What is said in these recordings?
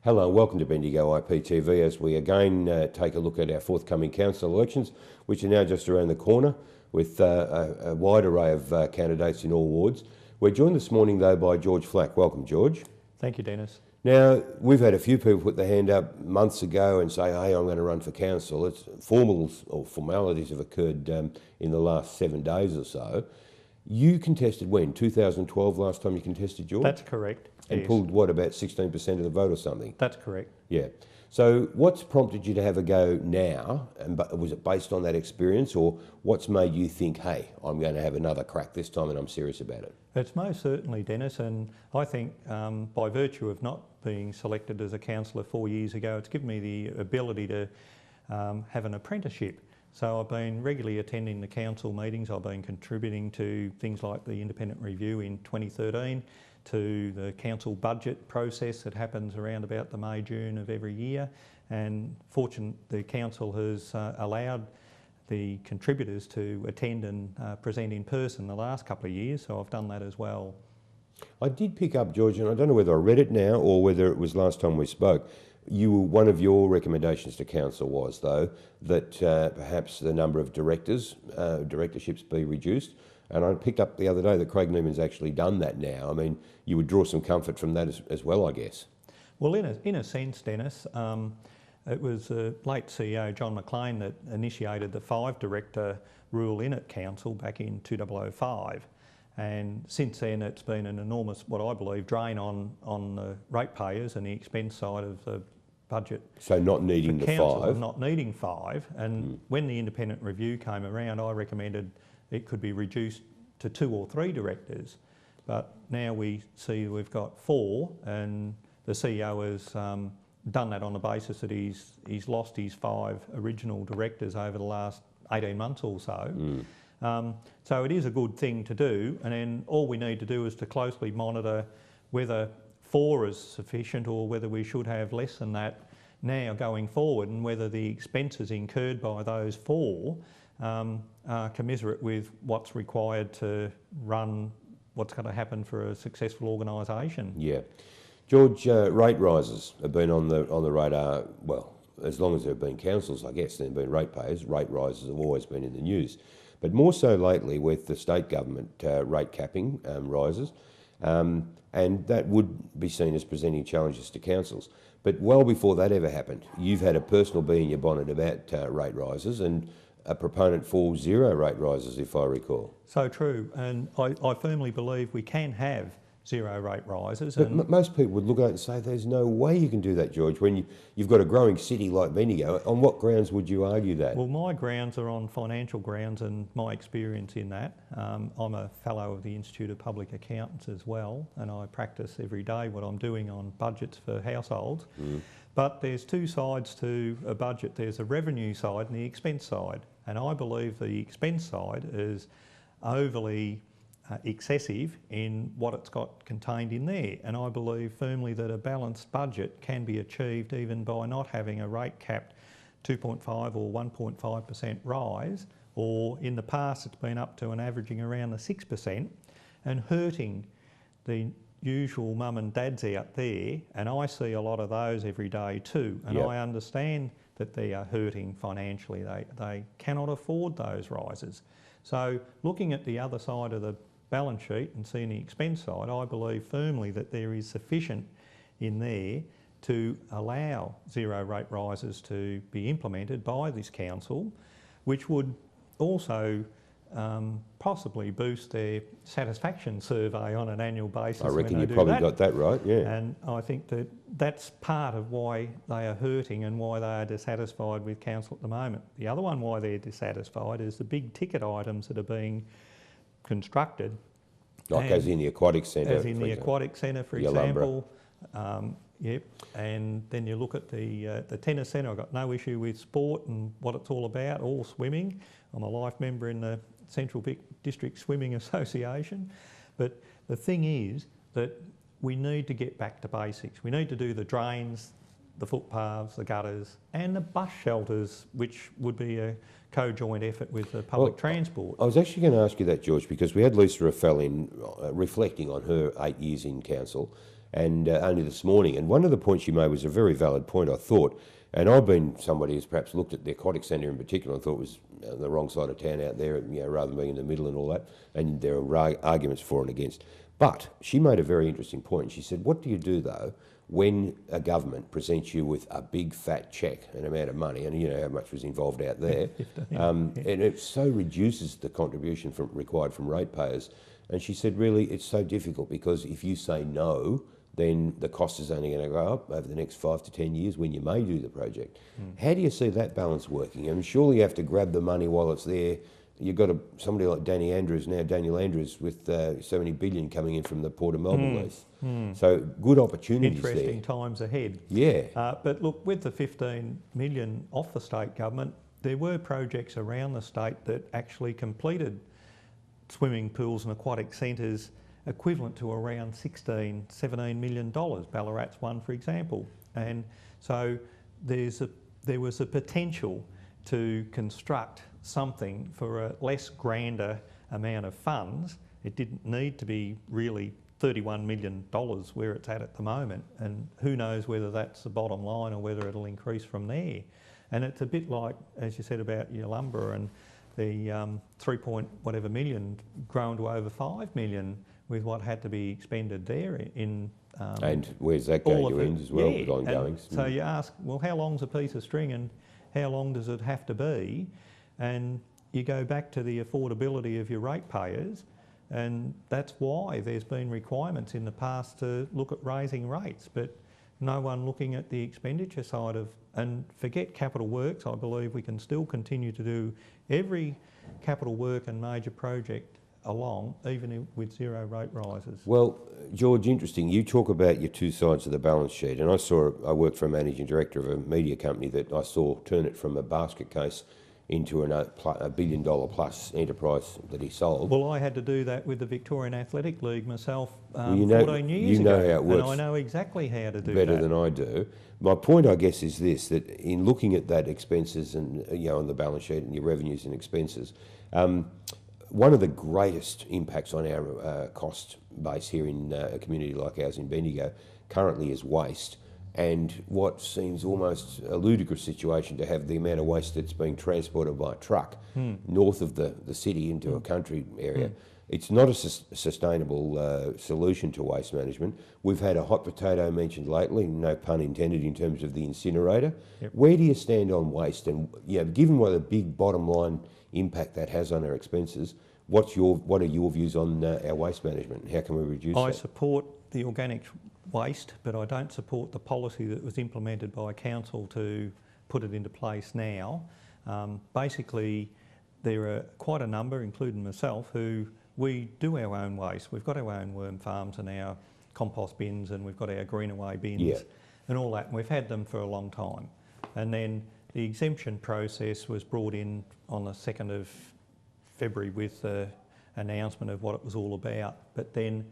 Hello and welcome to Bendigo IPTv as we again take a look at our forthcoming council elections, which are now just around the corner with a wide array of candidates in all wards. We're joined this morning though by George Flack. Welcome, George. Thank you, Dennis. Now, we've had a few people put their hand up months ago and say, hey, I'm going to run for council. It's formalities have occurred in the last 7 days or so. You contested when? 2012 last time you contested, George? That's correct. And yes. pulled, what, about 16% of the vote or something? That's correct. Yeah. So what's prompted you to have a go now? And was it based on that experience, or what's made you think, hey, I'm going to have another crack this time and I'm serious about it? It's most certainly, Dennis, and I think by virtue of not being selected as a councillor 4 years ago, it's given me the ability to have an apprenticeship. So I've been regularly attending the council meetings. I've been contributing to things like the independent review in 2013, to the council budget process that happens around about the May, June of every year. And fortunately, the council has allowed the contributors to attend and present in person the last couple of years, so I've done that as well. I did pick up, George, and I don't know whether I read it now or whether it was last time we spoke. One of your recommendations to council was, though, that perhaps the number of directorships be reduced. And I picked up the other day that Craig Newman's actually done that now. I mean, you would draw some comfort from that as well, I guess. Well, in a sense, Dennis, it was the late CEO John McLean that initiated the 5-director rule in at council back in 2005. And since then, it's been an enormous, what I believe, drain on the ratepayers and the expense side of the budget. So not needing the 5? Not needing 5. And when the independent review came around, I recommended it could be reduced to 2 or 3 directors. But now we see we've got 4, and the CEO has done that on the basis that he's lost his 5 original directors over the last 18 months or so. So it is a good thing to do, and then all we need to do is to closely monitor whether 4 is sufficient or whether we should have less than that now going forward, and whether the expenses incurred by those 4 are commiserate with what's required to run what's going to happen for a successful organisation. Yeah. George, rate rises have been on the radar, well, as long as there have been councils, I guess. There have been ratepayers. Rate rises have always been in the news. But more so lately with the state government rate capping rises, and that would be seen as presenting challenges to councils. But well before that ever happened, you've had a personal bee in your bonnet about rate rises, and a proponent for 0 rate rises, if I recall. So true, and I firmly believe we can have 0 rate rises. But most people would look at it and say, there's no way you can do that, George, when you've got a growing city like Bendigo. On what grounds would you argue that? Well, my grounds are on financial grounds and my experience in that. I'm a fellow of the Institute of Public Accountants as well, and I practice every day what I'm doing on budgets for households. But there's 2 sides to a budget. There's a revenue side and the expense side. And I believe the expense side is overly excessive in what it's got contained in there. And I believe firmly that a balanced budget can be achieved even by not having a rate capped 2.5 or 1.5% rise, or in the past it's been up to an averaging around the 6%, and hurting the usual mum and dads out there, and I see a lot of those every day too, and I understand that they are hurting financially. They cannot afford those rises. So looking at the other side of the balance sheet and seeing the expense side, I believe firmly that there is sufficient in there to allow 0 rate rises to be implemented by this council, which would also possibly boost their satisfaction survey on an annual basis. I reckon you probably got that right, yeah. And I think that that's part of why they are hurting and why they are dissatisfied with council at the moment. The other one why they're dissatisfied is the big ticket items that are being constructed. Like as in the aquatic centre. As in the aquatic centre, for example. Yep. And then you look at the tennis centre. I've got no issue with sport and what it's all about, all swimming. I'm a life member in the Central Vic District Swimming Association. But the thing is that we need to get back to basics. We need to do the drains, the footpaths, the gutters, and the bus shelters, which would be a co-joint effort with the public transport. I was actually going to ask you that, George, because we had Lisa Raffel in reflecting on her 8 years in council, and only this morning. And one of the points she made was a very valid point, I thought. And I've been somebody who's perhaps looked at the aquatic centre in particular and thought it was on the wrong side of town out there, rather than being in the middle and all that. And there are arguments for and against. But she made a very interesting point. She said, what do you do, though, when a government presents you with a big fat cheque, an amount of money, and you know how much was involved out there, and it so reduces the contribution required from ratepayers. And she said, really, it's so difficult because if you say no, then the cost is only going to go up over the next 5 to 10 years when you may do the project. How do you see that balance working? I mean, surely you have to grab the money while it's there. You've got somebody like Daniel Andrews, with 70 billion coming in from the Port of Melbourne lease. So good opportunities there. Interesting times ahead. Yeah. But look, with the 15 million off the state government, there were projects around the state that actually completed swimming pools and aquatic centres equivalent to around $17 million. Ballarat's one, for example. And so there was a potential to construct something for a less grander amount of funds. It didn't need to be really $31 million where it's at the moment, and who knows whether that's the bottom line or whether it'll increase from there. And it's a bit like, as you said about your lumber and the 3 point whatever million grown to over 5 million with what had to be expended there in and where's that going to end as well, with ongoings? So you ask, well, how long's a piece of string and how long does it have to be? And you go back to the affordability of your ratepayers, and that's why there's been requirements in the past to look at raising rates, but no one looking at the expenditure side of, and forget capital works. I believe we can still continue to do every capital work and major project along, even with zero rate rises. Well, George, interesting. You talk about your two sides of the balance sheet, and I worked for a managing director of a media company that I saw turn it from a basket case into a $1 billion plus enterprise that he sold. Well, I had to do that with the Victorian Athletic League myself 14 years ago. You know how it works. And I know exactly how to do better that. Than I do. My point, I guess, is this, that in looking at that expenses and, on the balance sheet and your revenues and expenses, one of the greatest impacts on our cost base here in a community like ours in Bendigo currently is waste. And what seems almost a ludicrous situation to have the amount of waste that's being transported by truck north of the city into a country area. It's not a sustainable solution to waste management. We've had a hot potato mentioned lately, no pun intended, in terms of the incinerator. Yep. Where do you stand on waste? And given what a big bottom line impact that has on our expenses, what are your views on our waste management? How can we reduce that? I support the organic waste, but I don't support the policy that was implemented by council to put it into place now. Basically, there are quite a number, including myself, who we do our own waste. We've got our own worm farms and our compost bins, and we've got our greenaway bins and all that, and we've had them for a long time. And then the exemption process was brought in on the 2nd of February with the announcement of what it was all about. But then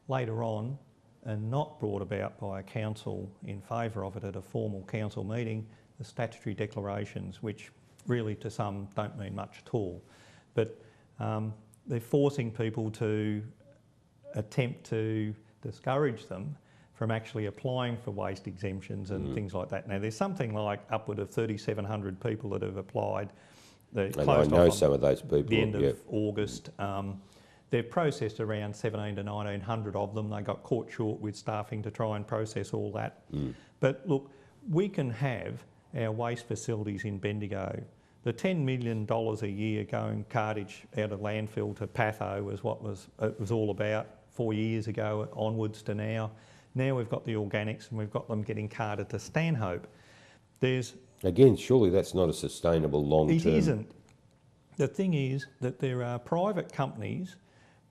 later on, and not brought about by a council in favour of it at a formal council meeting, the statutory declarations, which really to some don't mean much at all. But they're forcing people to attempt to discourage them from actually applying for waste exemptions and things like that. Now, there's something like upward of 3,700 people that have applied. And I know some of those people. The end of August. They've processed around 1,700 to 1,900 of them. They got caught short with staffing to try and process all that. But look, we can have our waste facilities in Bendigo. The $10 million a year going cartage out of landfill to Patho was what it was all about 4 years ago onwards to now. Now we've got the organics and we've got them getting carted to Stanhope. Again, surely that's not a sustainable long-term... It isn't. The thing is that there are private companies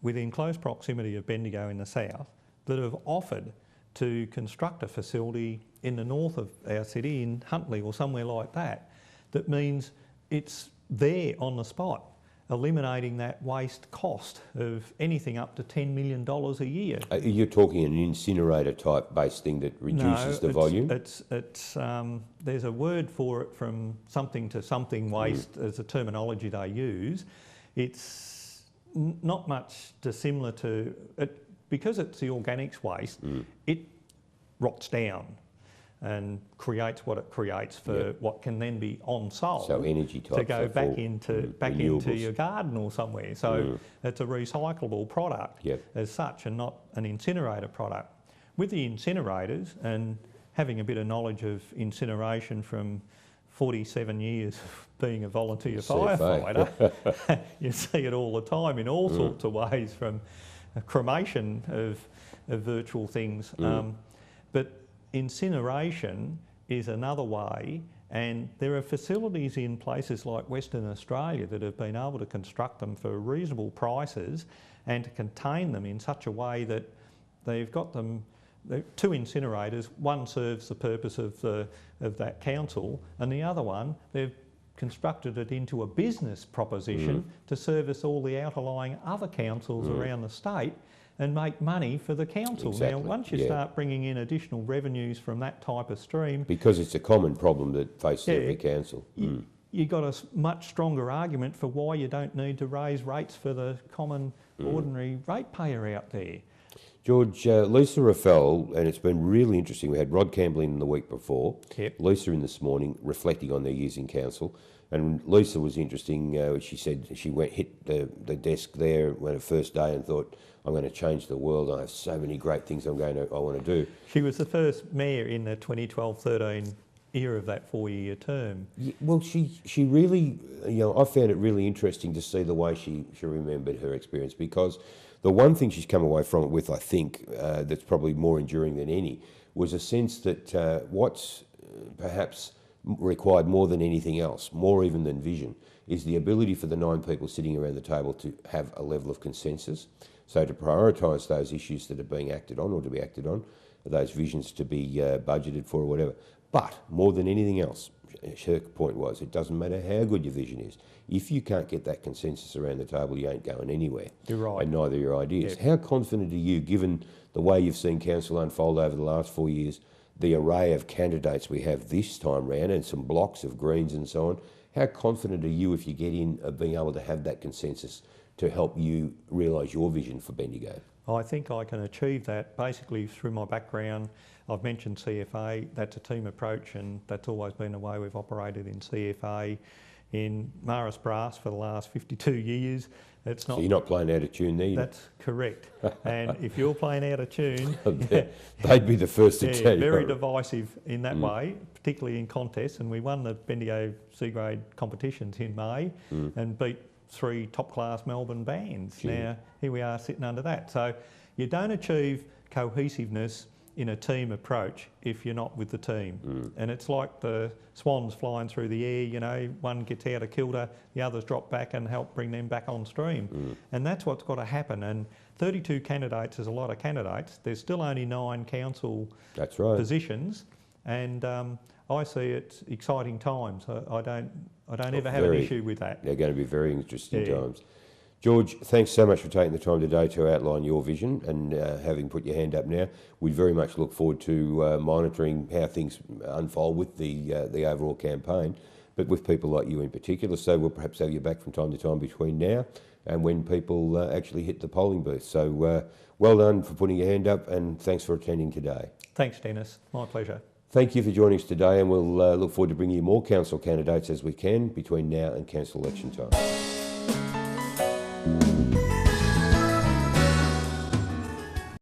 within close proximity of Bendigo in the south that have offered to construct a facility in the north of our city, in Huntley or somewhere like that. That means it's there on the spot, eliminating that waste cost of anything up to $10 million a year. You're talking an incinerator type based thing that reduces the volume? There's a word for it, from something to something waste as a terminology they use. It's not much dissimilar to it, because it's the organics waste. It rots down and creates what it creates for what can then be on-sold. So energy type to go stuff back or, into your garden or somewhere. So it's a recyclable product as such and not an incinerator product. With the incinerators and having a bit of knowledge of incineration from 47 years of being a volunteer firefighter, you see it all the time in all sorts of ways, from cremation of virtual things. But incineration is another way, and there are facilities in places like Western Australia that have been able to construct them for reasonable prices and to contain them in such a way that they've got them. Two incinerators, one serves the purpose of that council, and the other one, they've constructed it into a business proposition to service all the outlying other councils around the state and make money for the council. Exactly. Now, once you start bringing in additional revenues from that type of stream... Because it's a common problem that faces every council. You've got a much stronger argument for why you don't need to raise rates for the common, ordinary ratepayer out there. George, Lisa Raffel, and it's been really interesting. We had Rod Campbell in the week before, Lisa in this morning, reflecting on their years in council. And Lisa was interesting. She said she hit the desk there on her first day and thought, I'm going to change the world. I have so many great things I want to do. She was the first mayor in the 2012-13 era of that 4-year term. Yeah, well, she really, I found it really interesting to see the way she remembered her experience, because the one thing she's come away from it with, I think, that's probably more enduring than any, was a sense that what's perhaps required more than anything else, more even than vision, is the ability for the 9 people sitting around the table to have a level of consensus. So to prioritise those issues that are being acted on or to be acted on, those visions to be budgeted for or whatever. But more than anything else, her point was, it doesn't matter how good your vision is. If you can't get that consensus around the table, you ain't going anywhere. You're right. And neither your ideas. How confident are you, given the way you've seen council unfold over the last 4 years, the array of candidates we have this time round and some blocks of Greens and so on, how confident are you, if you get in, of being able to have that consensus to help you realise your vision for Bendigo? I think I can achieve that basically through my background. I've mentioned CFA, that's a team approach, and that's always been the way we've operated in CFA. In Maris Brass for the last 52 years. It's not. So you're not playing out of tune there? That's correct. And if you're playing out of tune... they'd be the first to tell you. Very divisive in that way, particularly in contests. And we won the Bendigo C-grade competitions in May and beat 3 top-class Melbourne bands. Now, here we are sitting under that. So you don't achieve cohesiveness in a team approach if you're not with the team. And it's like the swans flying through the air, one gets out of kilter, the others drop back and help bring them back on stream. And that's what's got to happen. And 32 candidates is a lot of candidates. There's still only 9 council positions. And I see it's exciting times. I don't ever have an issue with that. They're going to be very interesting times. George, thanks so much for taking the time today to outline your vision and having put your hand up now. We very much look forward to monitoring how things unfold with the overall campaign, but with people like you in particular. So we'll perhaps have you back from time to time between now and when people actually hit the polling booth. So well done for putting your hand up, and thanks for attending today. Thanks, Dennis. My pleasure. Thank you for joining us today, and we'll look forward to bringing you more council candidates as we can between now and council election time.